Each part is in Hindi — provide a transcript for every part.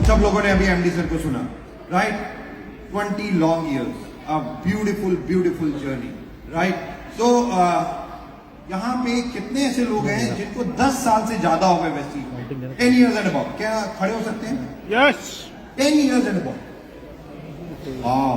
सब लोगों ने अभी एमडी सर को सुना, right? 20 long years, a beautiful beautiful journey, right? तो यहाँ पे कितने ऐसे लोग हैं जिनको 10 साल से ज्यादा हो गए वेस्टीज में? 10 years and above. क्या खड़े हो सकते हैं? Yes. 10 years and above. Wow.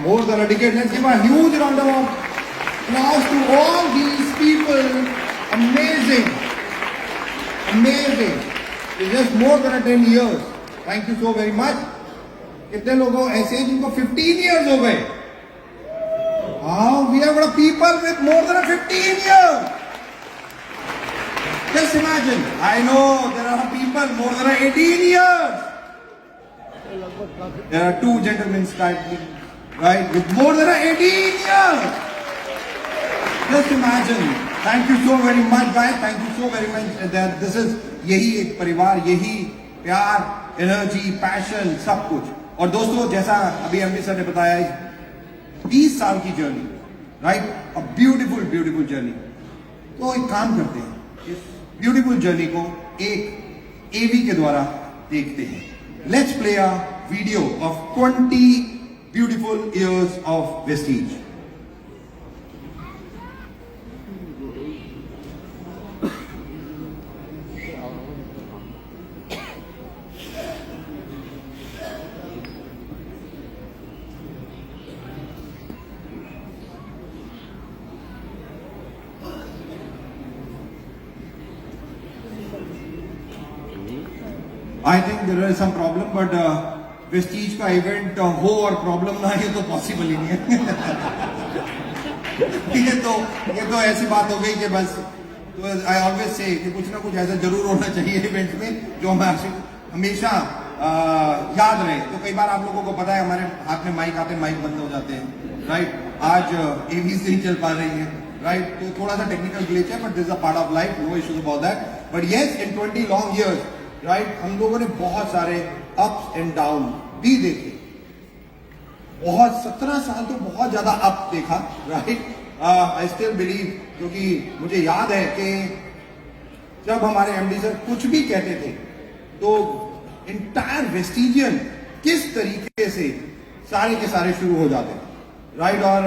More than a decade. Let's give a huge round of applause to all these people. Amazing. Amazing. It's just more than a 10 years. Thank you so very much. कितने लोगों ऐसे हैं जिनको 15 years हो गए? Wow, we have got people with more than a 15 years. Just imagine. I know there are people more than 18 years. There are two gentlemen standing, right, with more than 18 years. Just imagine. Thank you so very much, guys. Thank you so very much. That this is यही एक परिवार, यही प्यार, एनर्जी, पैशन, सब कुछ. और दोस्तों, जैसा अभी एमडी सर ने बताया, 20 साल की journey, right? A beautiful beautiful journey. तो एक काम करते हैं, इस ब्यूटीफुल जर्नी को एक एवी के द्वारा देखते हैं. Let's play a video of 20 beautiful years of Vestige. I think there is some problem, but Vestige का इवेंट हो और प्रॉब्लम ना ये तो पॉसिबल ही नहीं है. ये तो ऐसी बात हो गई कि बस. तो आई ऑलवेज से कि कुछ ना कुछ ऐसा जरूर होना चाहिए इवेंट में जो हमें हमेशा याद रहे. तो कई बार आप लोगों को पता है हमारे हाथ में माइक आते, माइक बंद हो जाते हैं, राइट? आज एवी से ही चल पा रही है, राइट? तो थोड़ा सा टेक्निकल ग्लिच है, but this is a part of life, no issues about that. But yes, in 20 long years, right, हम लोगों ने बहुत सारे अप्स एंड डाउन भी देखे. बहुत 17 साल तो बहुत ज्यादा अप देखा, राइट? आई स्टिल बिलीव, क्योंकि मुझे याद है कि जब हमारे एमडी सर कुछ भी कहते थे तो इंटायर वेस्टिजियन किस तरीके से सारे के सारे शुरू हो जाते थे, राइट? और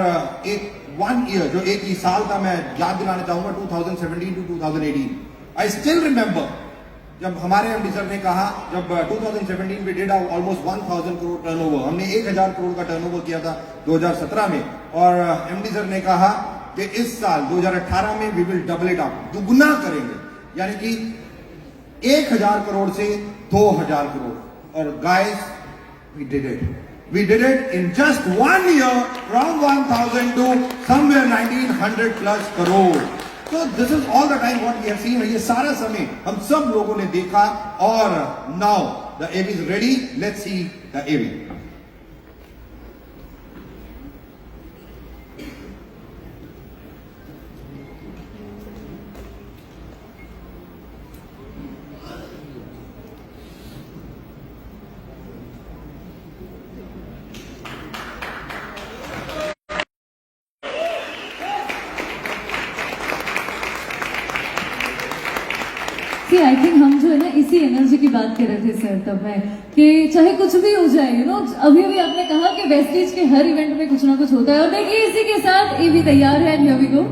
एक 1 ईयर, जो एक ही साल था, मैं याद दिलाना चाहूंगा 2017 टू 2018. आई स्टिल रिमेंबर जब हमारे एमडी सर ने कहा, जब 2017 में डिड ऑलमोस्ट 1000 करोड़ टर्नओवर, हमने 1000 करोड़ का टर्नओवर किया था 2017 में, और एमडी सर ने कहा कि इस साल 2018 में we will double it up, दुगना करेंगे, यानी कि 1000 करोड़ से 2000 करोड़. और guys, we did it. We did it in just 1 year, from 1000 to somewhere 1900 plus crore. So this is all the time what we have seen. ये सारा समय हम सब लोगों ने देखा, और now the AV is ready. Let's see the AV. I think हम जो है ना इसी एनर्जी की बात कर रहे थे सर तब में, कि चाहे कुछ भी हो जाए, यू नो, अभी अभी आपने कहा कि वेस्टीज के हर इवेंट में कुछ ना कुछ होता है. और देखिए इसी के साथ ये भी तैयार है. Here we go.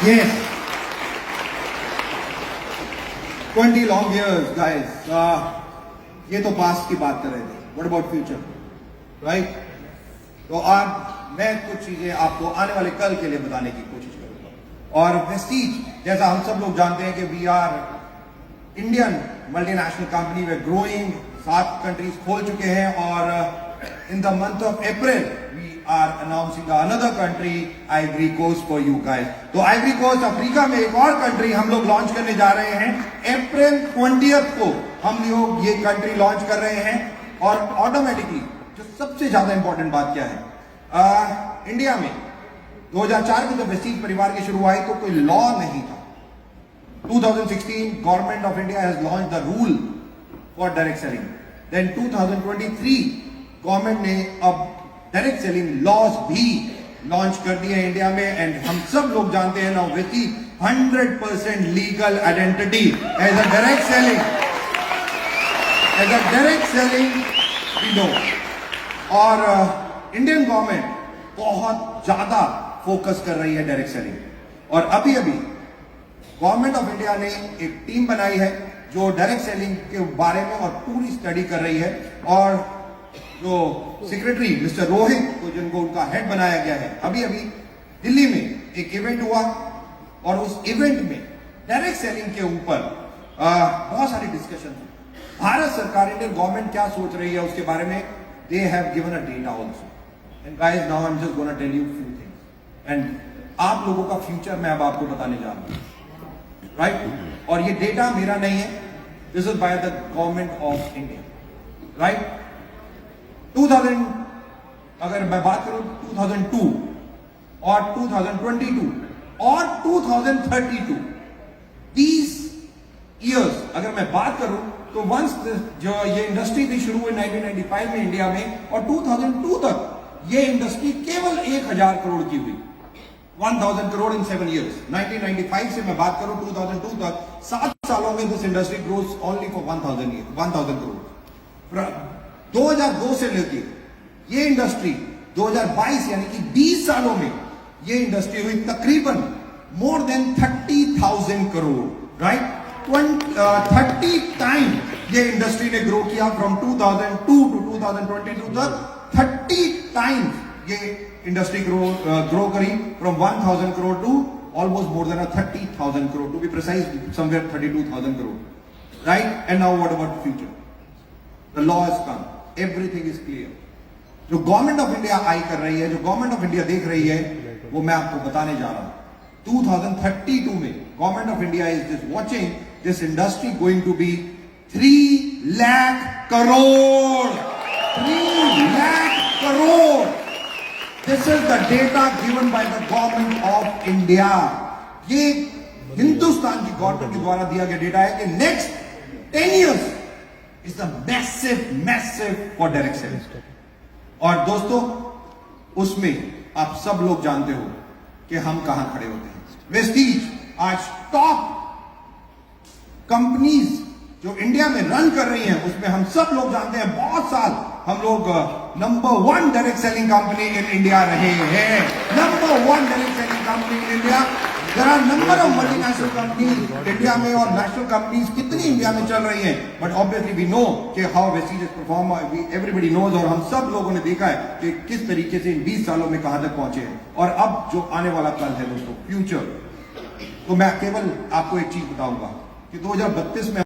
Yes. 20 long years, guys. ये तो पास्ट की बात कर रहे थे. What about future? Right? तो आज मैं कुछ चीजें आपको आने वाले कल के लिए बताने की कोशिश करूंगा. और वेस्टीज, जैसा हम सब लोग जानते हैं कि we are Indian multinational company, we growing, 7 countries खोल चुके हैं और in the month of April we are announcing another country, Ivory Coast for you guys. तो आइवरी कोस्ट अफ्रीका में एक और कंट्री हम लोग लॉन्च करने जा रहे हैं. अप्रैल 20 को हम लोग ये कंट्री लॉन्च कर रहे हैं. और ऑटोमेटिकली जो सबसे ज्यादा इंपॉर्टेंट बात क्या है, इंडिया में 2004 में जब वेस्टीज परिवार की शुरू आई तो कोई लॉ नहीं था. 2016 government of India has launch the rule for direct selling. Then 2023 government ने अब डायरेक्ट सेलिंग लॉज भी लॉन्च कर दिए हैं इंडिया में. एंड हम सब लोग जानते हैं ना, Vestige 100% legal identity as a direct selling. As a direct selling we know. और इंडियन गवर्नमेंट बहुत ज्यादा फोकस कर रही है डायरेक्ट सेलिंग. और अभी गवर्नमेंट ऑफ इंडिया ने एक टीम बनाई है जो डायरेक्ट सेलिंग के बारे में और पूरी स्टडी कर रही है. और जो सेक्रेटरी मिस्टर रोहित को, जिनको उनका हेड बनाया गया है, अभी दिल्ली में एक इवेंट हुआ और उस इवेंट में डायरेक्ट सेलिंग के ऊपर बहुत सारी डिस्कशन हुई. भारत सरकार, इंडियन गवर्नमेंट क्या सोच रही है उसके बारे में they have given a data also. And guys, now I am just gonna tell you few things. And आप लोगों का फ्यूचर मैं अब आपको बताने जा रहा हूं, राइट? और ये डेटा मेरा नहीं है, this is by the government of India, right? 2000, अगर मैं बात करूं 2002 और 2022 और 2032, these years अगर मैं बात करूं तो वंस जो ये इंडस्ट्री थी शुरू हुई 1995 में इंडिया में, और 2002 तक ये इंडस्ट्री केवल 1000 करोड़ की हुई. 1000 करोड़ इन 7 years. 1995 से मैं बात करूं 2002 तक, 7 सालों में this industry grows only for 1000 crore. 2002 से लेके ये इंडस्ट्री 2022 यानी कि 20 सालों में ये इंडस्ट्री हुई तकरीबन more than 30,000 crore, right? 30 time ये इंडस्ट्री ने ग्रो किया. फ्रॉम 2002 टू 2022 तक 30 टाइम्स ये इंडस्ट्री ग्रो करी. From 1000 crore to almost more than 30,000 crore, to be precise somewhere 32,000 crore, right? And now what about future? The law has come, everything is clear. जो गवर्नमेंट ऑफ इंडिया आई कर रही है, जो गवर्नमेंट ऑफ इंडिया देख रही है, वो मैं आपको बताने जा रहा हूं. 2032 में government of India is just watching this industry going to be 3 lakh crore. 3 lakh crore. This is the data given by the government of India. ये हिंदुस्तान की गवर्नमेंट के द्वारा दिया गया डेटा है कि next 10 years is the massive for direct selling. और दोस्तों, उसमें आप सब लोग जानते हो कि हम कहां खड़े होते हैं. वेस्टीज आज टॉप कंपनीज जो इंडिया में रन कर रही हैं, उसमें हम सब लोग जानते हैं बहुत साल हम लोग number 1 direct selling company in India रहे हैं. Number 1 direct selling company in India. There are number of multinational companies India में और नेशनल कंपनीज कितनी इंडिया में चल रही हैं. बट ऑब्वियसली वी नो कि how Vestige perform, everybody knows. और हम सब लोगों ने देखा है कि किस तरीके से इन 20 सालों में कहां तक पहुंचे हैं. और अब जो आने वाला कल है दोस्तों, फ्यूचर, तो मैं केवल आपको एक चीज बताऊंगा कि 2032 में